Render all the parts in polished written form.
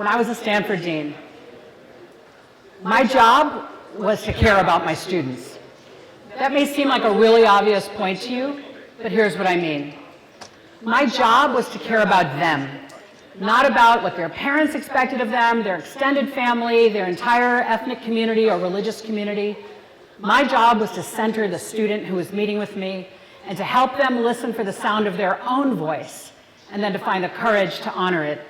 when I was a Stanford dean, my job was to care about my students. That may seem like a really obvious point to you, but here's what I mean. My job was to care about them, not about what their parents expected of them, their extended family, their entire ethnic community or religious community. My job was to center the student who was meeting with me and to help them listen for the sound of their own voice and then to find the courage to honor it.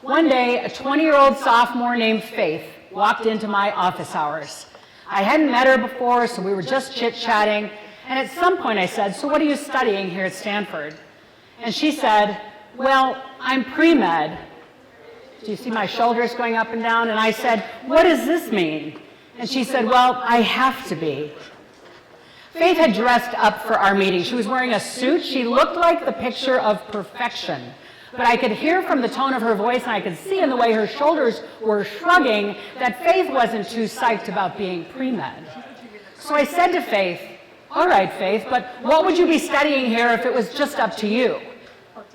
One day, a 20-year-old sophomore named Faith walked into my office hours. I hadn't met her before, so we were just chit-chatting, and at some point I said, "So what are you studying here at Stanford?" And she said, "Well, I'm pre-med." Do you see my shoulders going up and down? And I said, "What does this mean?" And she said, "Well, I have to be." Faith had dressed up for our meeting. She was wearing a suit. She looked like the picture of perfection. But I could hear from the tone of her voice, and I could see in the way her shoulders were shrugging, that Faith wasn't too psyched about being pre-med. So I said to Faith, "All right, Faith, but what would you be studying here if it was just up to you?"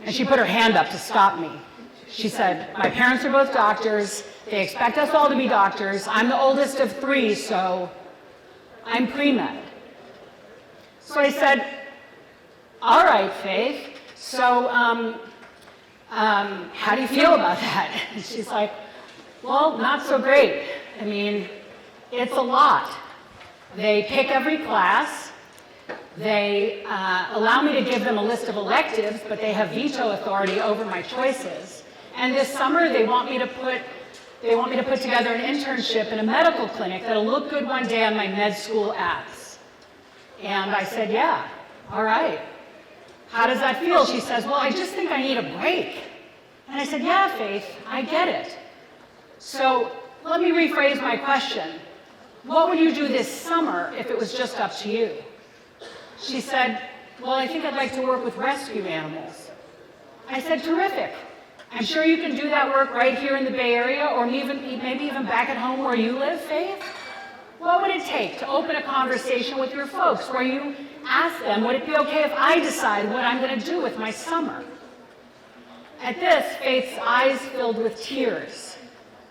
And she put her hand up to stop me. She said, "My parents are both doctors. They expect us all to be doctors. I'm the oldest of 3, so I'm pre-med." So I said, "All right, Faith, so how do you feel about that?" And she's like, "Well, not so great. I mean, it's a lot. They pick every class. They allow me to give them a list of electives, but they have veto authority over my choices. And this summer, they want me to put together an internship in a medical clinic that'll look good one day on my med school ads." And I said, "Yeah, all right. How does that feel?" She says, "Well, I just think I need a break." And I said, "Yeah, Faith, I get it. So let me rephrase my question. What would you do this summer if it was just up to you?" She said, "Well, I think I'd like to work with rescue animals." I said, "Terrific. I'm sure you can do that work right here in the Bay Area or maybe even back at home where you live, Faith. What would it take to open a conversation with your folks where you ask them, would it be okay if I decide what I'm going to do with my summer?" At this, Faith's eyes filled with tears.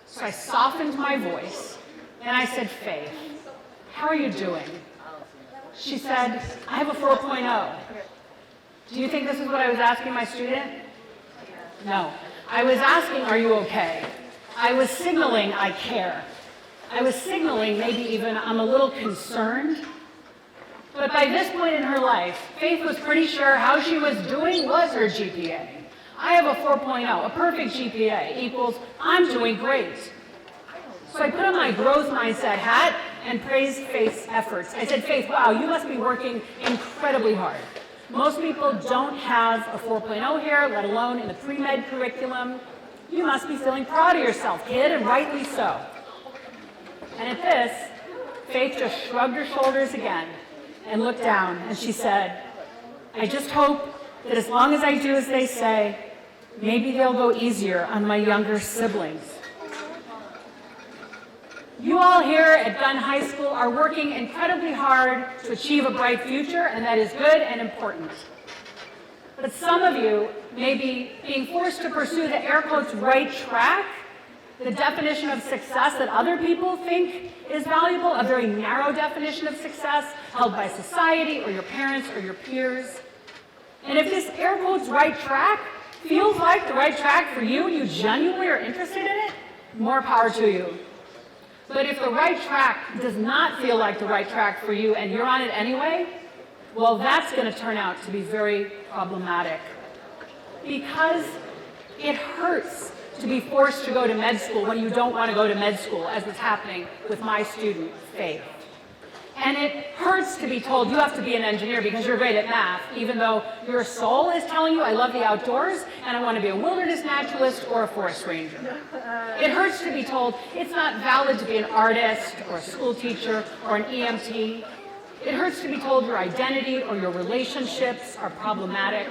So I softened my voice and I said, "Faith, how are you doing?" She said, "I have a 4.0. Do you think this is what I was asking my student? No. I was asking, are you okay? I was signaling I care. I was signaling maybe even I'm a little concerned. But by this point in her life, Faith was pretty sure how she was doing was her GPA. I have a 4.0, a perfect GPA equals I'm doing great. So I put on my growth mindset hat and praised Faith's efforts. I said, "Faith, wow, you must be working incredibly hard. Most people don't have a 4.0 here, let alone in the pre-med curriculum. You must be feeling proud of yourself, kid, and rightly so." And at this, Faith just shrugged her shoulders again and looked down, and she said, "I just hope that as long as I do as they say, maybe they'll go easier on my younger siblings." You all here at Gunn High School are working incredibly hard to achieve a bright future, and that is good and important. But some of you may be being forced to pursue the air quotes right track, the definition of success that other people think is valuable, a very narrow definition of success held by society or your parents or your peers. And if this air quotes right track feels like the right track for you and you genuinely are interested in it, more power to you. But if the right track does not feel like the right track for you and you're on it anyway, well, that's going to turn out to be very problematic. Because it hurts to be forced to go to med school when you don't want to go to med school, as was happening with my student, Faith. And it hurts to be told you have to be an engineer because you're great at math, even though your soul is telling you, I love the outdoors and I want to be a wilderness naturalist or a forest ranger. It hurts to be told it's not valid to be an artist or a school teacher or an EMT. It hurts to be told your identity or your relationships are problematic.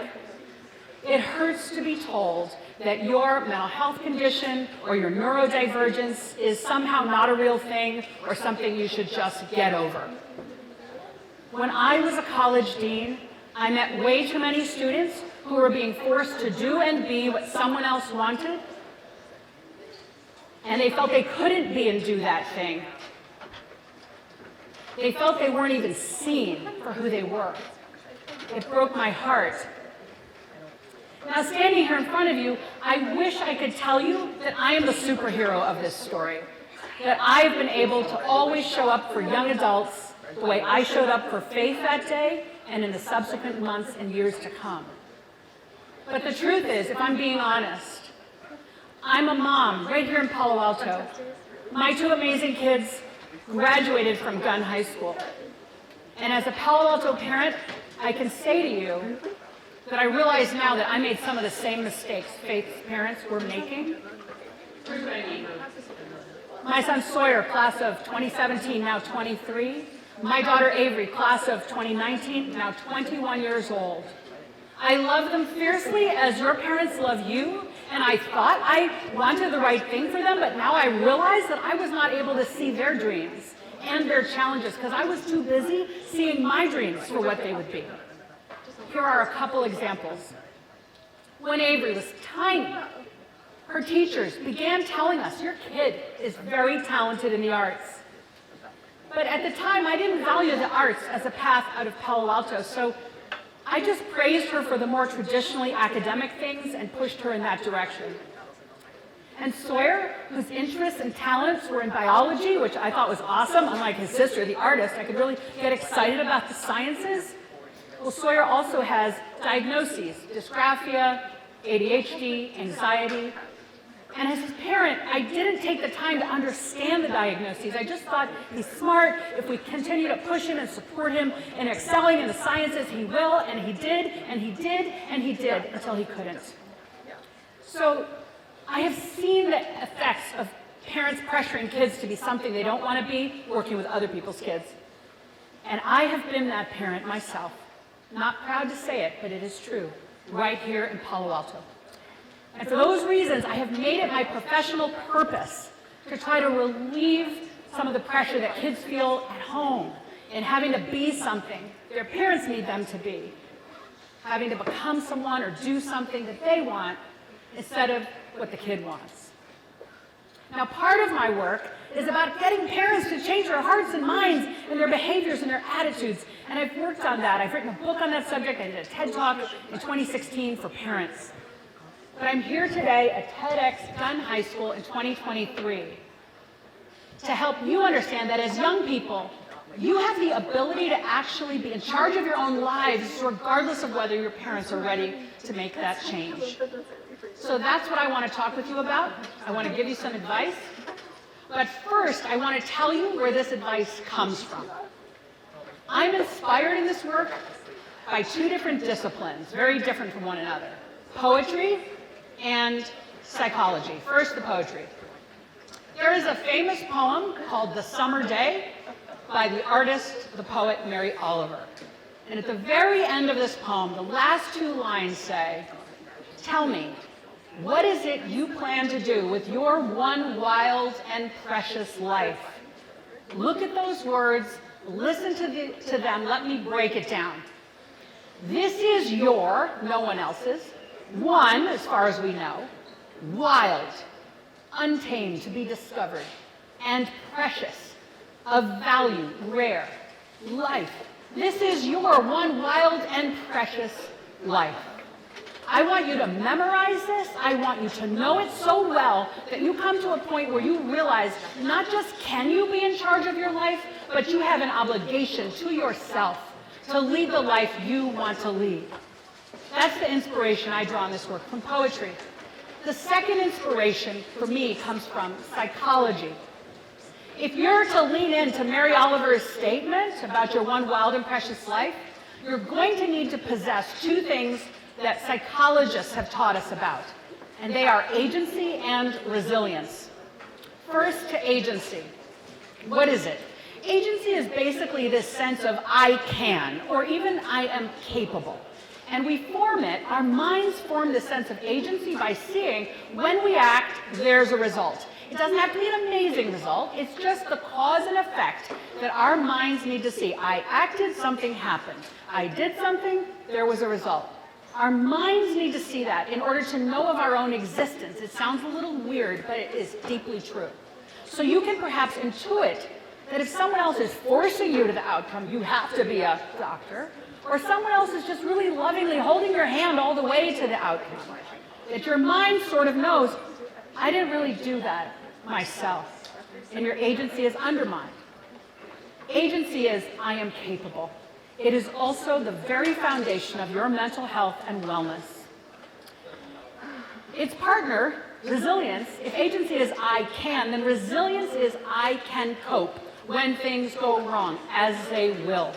It hurts to be told that your mental health condition or your neurodivergence is somehow not a real thing or something you should just get over. When I was a college dean, I met way too many students who were being forced to do and be what someone else wanted. and they felt they couldn't be and do that thing. They felt they weren't even seen for who they were. It broke my heart. Now, standing here in front of you, I wish I could tell you that I am the superhero of this story, that I've been able to always show up for young adults the way I showed up for Faith that day and in the subsequent months and years to come. But the truth is, if I'm being honest, I'm a mom right here in Palo Alto. My two amazing kids graduated from Gunn High School. And as a Palo Alto parent, I can say to you that I realize now that I made some of the same mistakes Faith's parents were making. Here's what I mean. My son Sawyer, class of 2017, now 23. My daughter Avery, class of 2019, now 21 years old. I love them fiercely as your parents love you, and I thought I wanted the right thing for them, but now I realize that I was not able to see their dreams and their challenges because I was too busy seeing my dreams for what they would be. Here are a couple examples. When Avery was tiny, her teachers began telling us, your kid is very talented in the arts. But at the time, I didn't value the arts as a path out of Palo Alto, so I just praised her for the more traditionally academic things and pushed her in that direction. And Sawyer, whose interests and talents were in biology, which I thought was awesome, unlike his sister, the artist, I could really get excited about the sciences. Well, Sawyer also has diagnoses, dysgraphia, ADHD, anxiety. And as his parent, I didn't take the time to understand the diagnoses. I just thought he's smart. If we continue to push him and support him in excelling in the sciences, he will, and he did, and he did, and he did, until he couldn't. So I have seen the effects of parents pressuring kids to be something they don't want to be, working with other people's kids. And I have been that parent myself. Not proud to say it, but it is true, right here in Palo Alto. And for those reasons, I have made it my professional purpose to try to relieve some of the pressure that kids feel at home in having to be something their parents need them to be, having to become someone or do something that they want instead of what the kid wants. Now, part of my work is about getting parents to change their hearts and minds and their behaviors and their attitudes, and I've worked on that. I've written a book on that subject. I did a TED Talk in 2016 for parents. But I'm here today at TEDxGunnHighSchool in 2023 to help you understand that as young people, you have the ability to actually be in charge of your own lives regardless of whether your parents are ready to make that change. So that's what I want to talk with you about. I want to give you some advice. But first, I want to tell you where this advice comes from. I'm inspired in this work by two different disciplines, very different from one another: poetry and psychology. First, the poetry. There is a famous poem called The Summer Day by the artist, the poet Mary Oliver. And at the very end of this poem, the last two lines say, "Tell me, what is it you plan to do with your one wild and precious life?" Look at those words, listen to them, let me break it down. This is your, no one else's, one, as far as we know, wild, untamed, to be discovered, and precious, of value, rare, life. This is your one wild and precious life. I want you to memorize this. I want you to know it so well that you come to a point where you realize not just can you be in charge of your life, but you have an obligation to yourself to lead the life you want to lead. That's the inspiration I draw in this work, from poetry. The second inspiration for me comes from psychology. If you're to lean into Mary Oliver's statement about your one wild and precious life, you're going to need to possess two things that psychologists have taught us about, and they are agency and resilience. First, to agency. What is it? Agency is basically this sense of I can, or even I am capable. And we form it, our minds form this sense of agency by seeing when we act, there's a result. It doesn't have to be an amazing result, it's just the cause and effect that our minds need to see. I acted, something happened. I did something, there was a result. Our minds need to see that in order to know of our own existence. It sounds a little weird, but it is deeply true. So you can perhaps intuit that if someone else is forcing you to the outcome, you have to be a doctor, or someone else is just really lovingly holding your hand all the way to the outcome, that your mind sort of knows, I didn't really do that myself, and your agency is undermined. Agency is, I am capable. It is also the very foundation of your mental health and wellness. Its partner, resilience, if agency is I can, then resilience is I can cope when things go wrong, as they will.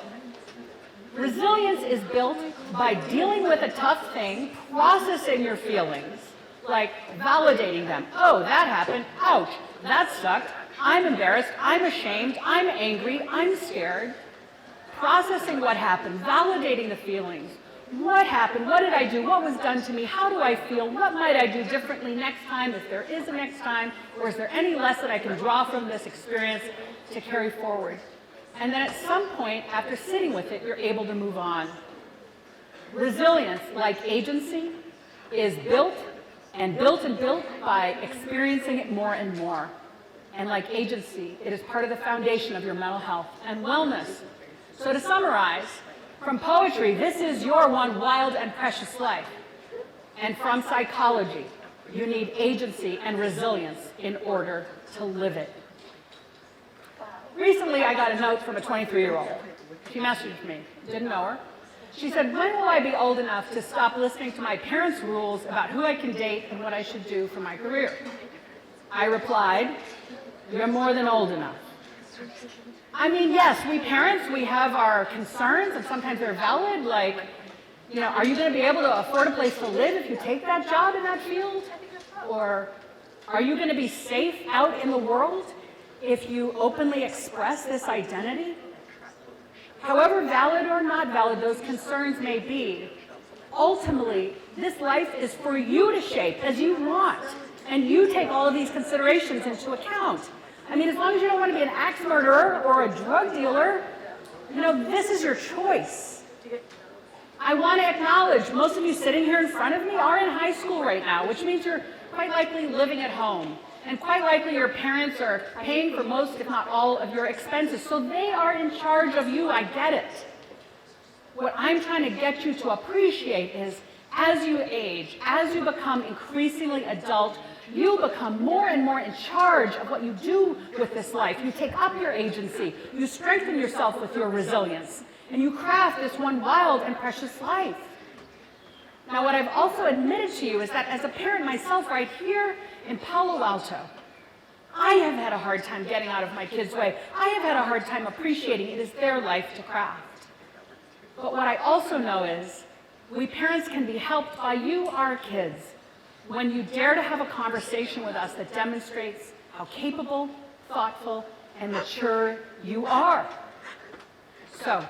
Resilience is built by dealing with a tough thing, processing your feelings, like validating them. Oh, that happened. Ouch, that sucked. I'm embarrassed. I'm ashamed. I'm angry. I'm scared. Processing what happened, validating the feelings. What happened? What did I do? What was done to me? How do I feel? What might I do differently next time, if there is a next time? Or is there any lesson I can draw from this experience to carry forward? And then at some point, after sitting with it, you're able to move on. Resilience, like agency, is built and built and built by experiencing it more and more. And like agency, it is part of the foundation of your mental health and wellness. So to summarize, from poetry, this is your one wild and precious life. And from psychology, you need agency and resilience in order to live it. Recently, I got a note from a 23-year-old. She messaged me, didn't know her. She said, when will I be old enough to stop listening to my parents' rules about who I can date and what I should do for my career? I replied, you're more than old enough. I mean, yes, we parents, we have our concerns, and sometimes they're valid, like, you know, are you going to be able to afford a place to live if you take that job in that field? Or are you going to be safe out in the world if you openly express this identity? However valid or not valid those concerns may be, ultimately, this life is for you to shape as you want, and you take all of these considerations into account. I mean, as long as you don't want to be an axe murderer or a drug dealer, you know, this is your choice. I want to acknowledge most of you sitting here in front of me are in high school right now, which means you're quite likely living at home. And quite likely your parents are paying for most, if not all, of your expenses. So they are in charge of you, I get it. What I'm trying to get you to appreciate is, as you age, as you become increasingly adult, you become more and more in charge of what you do with this life. You take up your agency. You strengthen yourself with your resilience. And you craft this one wild and precious life. Now, what I've also admitted to you is that as a parent myself right here in Palo Alto, I have had a hard time getting out of my kids' way. I have had a hard time appreciating it is their life to craft. But what I also know is we parents can be helped by you, our kids, when you dare to have a conversation with us that demonstrates how capable, thoughtful, and mature you are. So,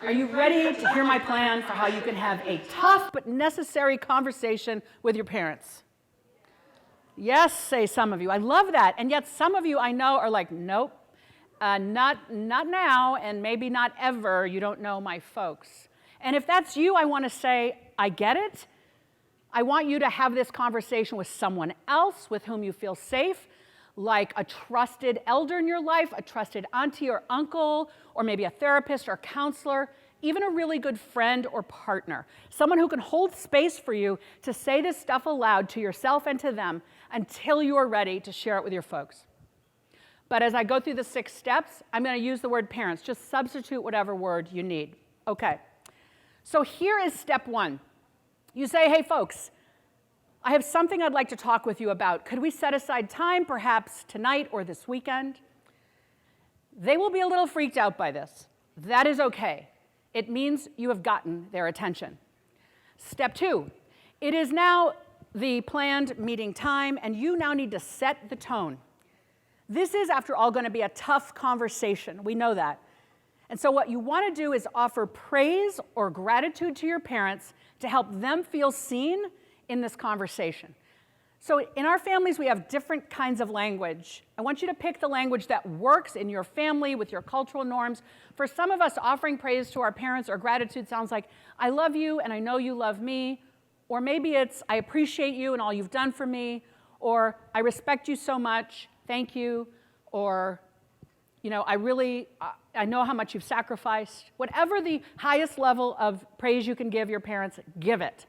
are you ready to hear my plan for how you can have a tough but necessary conversation with your parents? Yes, say some of you. I love that. And yet some of you I know are like, nope, not now, and maybe not ever. You don't know my folks. And if that's you, I want to say, I get it. I want you to have this conversation with someone else with whom you feel safe, like a trusted elder in your life, a trusted auntie or uncle, or maybe a therapist or counselor, even a really good friend or partner, someone who can hold space for you to say this stuff aloud to yourself and to them until you are ready to share it with your folks. But as I go through the 6 steps, I'm going to use the word parents. Just substitute whatever word you need. Okay. So here is step 1. You say, hey, folks, I have something I'd like to talk with you about. Could we set aside time, perhaps tonight or this weekend? They will be a little freaked out by this. That is okay. It means you have gotten their attention. Step 2, it is now the planned meeting time, and you now need to set the tone. This is, after all, going to be a tough conversation. We know that. And so what you want to do is offer praise or gratitude to your parents to help them feel seen in this conversation. So in our families, we have different kinds of language. I want you to pick the language that works in your family with your cultural norms. For some of us, offering praise to our parents or gratitude sounds like, I love you and I know you love me. Or maybe it's, I appreciate you and all you've done for me. Or I respect you so much, thank you. Or, you know, I know how much you've sacrificed. Whatever the highest level of praise you can give your parents, give it.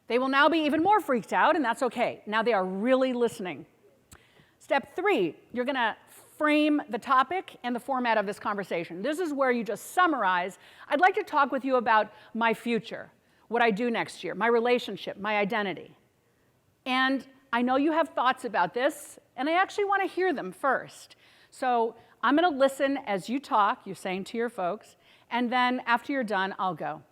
They will now be even more freaked out, and that's okay. Now they are really listening. Step 3, you're going to frame the topic and the format of this conversation. This is where you just summarize. I'd like to talk with you about my future, what I do next year, my relationship, my identity. And I know you have thoughts about this, and I actually want to hear them first. So I'm going to listen as you talk, you're saying to your folks, and then after you're done, I'll go.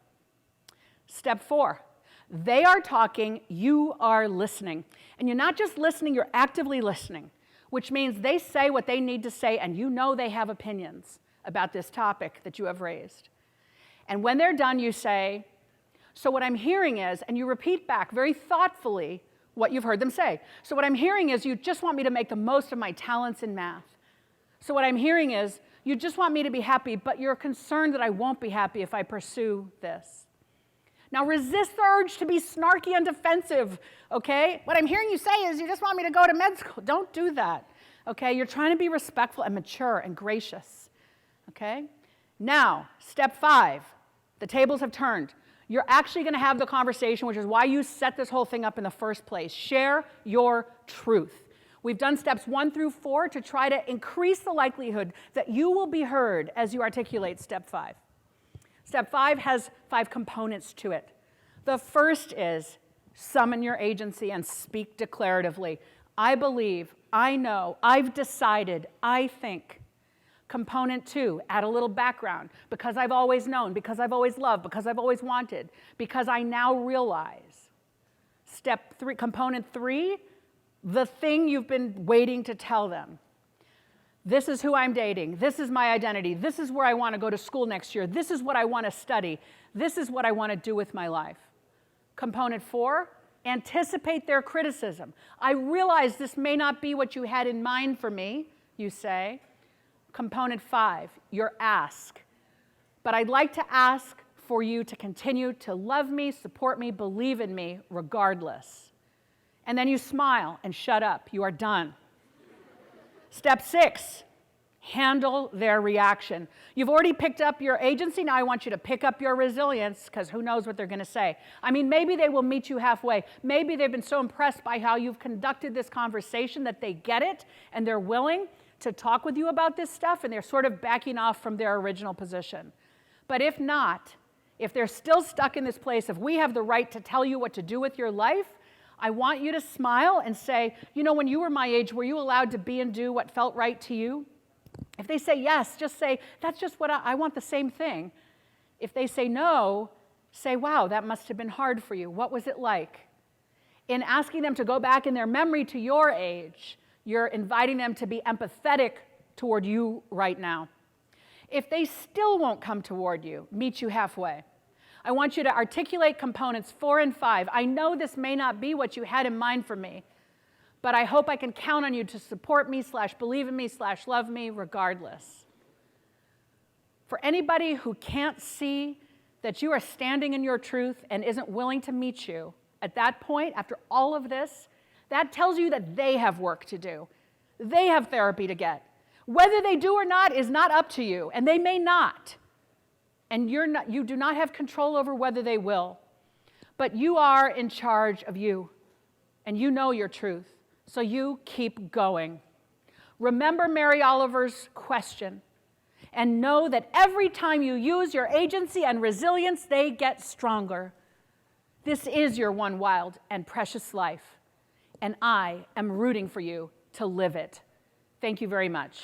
Step 4. They are talking, you are listening. And you're not just listening, you're actively listening, which means they say what they need to say, and you know they have opinions about this topic that you have raised. And when they're done, you say, so what I'm hearing is, and you repeat back very thoughtfully what you've heard them say. So what I'm hearing is, you just want me to make the most of my talents in math. So what I'm hearing is, you just want me to be happy, but you're concerned that I won't be happy if I pursue this. Now resist the urge to be snarky and defensive, okay? What I'm hearing you say is you just want me to go to med school. Don't do that, okay? You're trying to be respectful and mature and gracious, okay? Now, step 5, the tables have turned. You're actually going to have the conversation, which is why you set this whole thing up in the first place. Share your truth. We've done steps 1 through 4 to try to increase the likelihood that you will be heard as you articulate step 5. Step 5 has 5 components to it. The first is summon your agency and speak declaratively. I believe, I know, I've decided, I think. Component 2, add a little background. Because I've always known, because I've always loved, because I've always wanted, because I now realize. Step 3, component 3, the thing you've been waiting to tell them. This is who I'm dating. This is my identity. This is where I want to go to school next year. This is what I want to study. This is what I want to do with my life. Component 4, anticipate their criticism. I realize this may not be what you had in mind for me, you say. Component 5, your ask. But I'd like to ask for you to continue to love me, support me, believe in me, regardless. And then you smile and shut up. You are done. Step 6, handle their reaction. You've already picked up your agency. Now I want you to pick up your resilience, because who knows what they're going to say. I mean, maybe they will meet you halfway. Maybe they've been so impressed by how you've conducted this conversation that they get it and they're willing to talk with you about this stuff, and they're sort of backing off from their original position. But if not, if they're still stuck in this place of we have the right to tell you what to do with your life, I want you to smile and say, you know, when you were my age, were you allowed to be and do what felt right to you? If they say yes, just say, that's just what I want the same thing. If they say no, say, wow, that must have been hard for you. What was it like? In asking them to go back in their memory to your age, you're inviting them to be empathetic toward you right now. If they still won't come toward you, meet you halfway. I want you to articulate components 4 and 5. I know this may not be what you had in mind for me, but I hope I can count on you to support me / believe in me / love me regardless. For anybody who can't see that you are standing in your truth and isn't willing to meet you, at that point, after all of this, that tells you that they have work to do. They have therapy to get. Whether they do or not is not up to you, and they may not. And you do not have control over whether they will. But you are in charge of you, and you know your truth, so you keep going. Remember Mary Oliver's question, and know that every time you use your agency and resilience, they get stronger. This is your one wild and precious life, and I am rooting for you to live it. Thank you very much.